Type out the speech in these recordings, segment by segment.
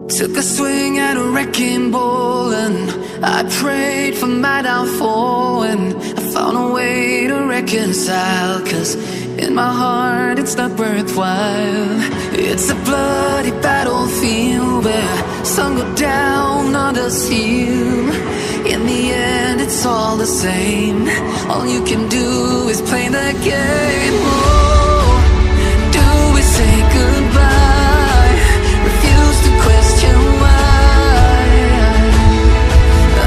Took a swing at a wrecking ball and I prayed for my downfall, and I found a way to reconcile, 'cause in my heart it's not worthwhile. It's a bloody battlefield where some go down, others heal. In the end it's all the same. All you can do is play the game. Oh, do we say goodbye? Refuse to question why.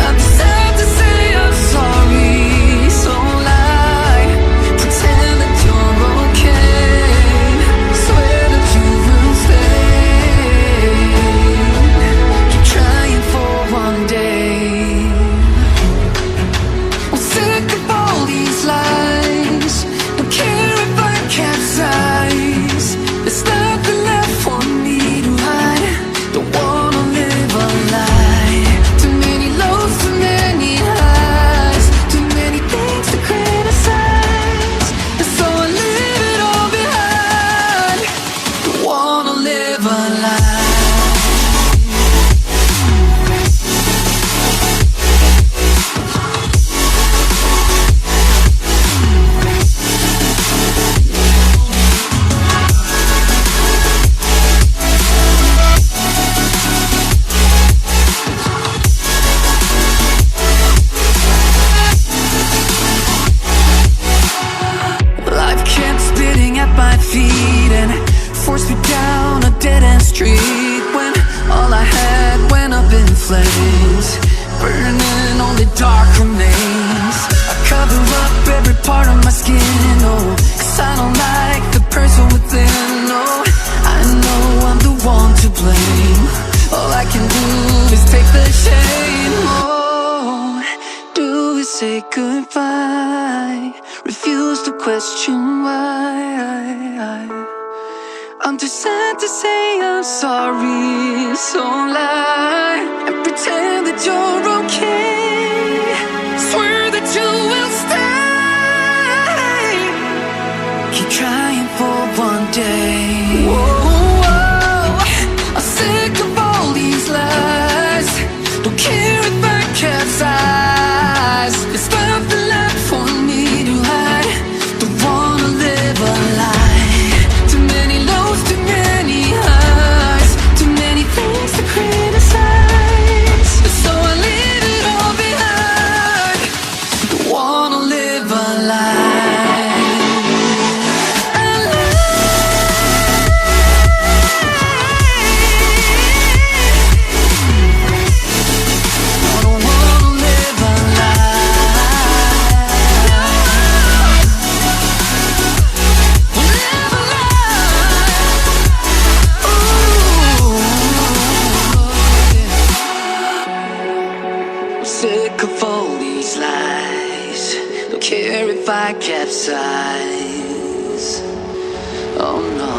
I'm sad to say I'm sorry, so lie. Pretend that you're okay. Swear that you will stay. Keep trying for one day. I'm sick of all these lies. Don't care if I capsize. There's nothing left for me to hide. Don't wanna live a lie. Too many lows, too many highs. Too many things to criticize. And so I leave it all behind. Don't wanna live a lie. Life kept spitting at my feet and forced me down a dead-end street, when all I had went up in flames, burning only dark remains. I cover up every part of my skin, oh, 'cause I don't like the person within. Oh, I know I'm the one to blame. All I can do is take the shame. Oh, do we say goodbye? Refuse to question why. I'm too sad to say I'm sorry, so lie and pretend that you're okay. Swear that you will stay. Keep trying for one day. Whoa, I'm sick of all these lies. Don't care if I capsize. There's nothing left for me to hide. Don't wanna live a lie. Too many lows, too many highs. Too many things to criticize. So I leave it all behind. Don't wanna live a lie. A lie. I don't wanna live a lie. Live a lie. Ooh, yeah. I'm sick of all these lies. Don't care if I capsize. Oh no.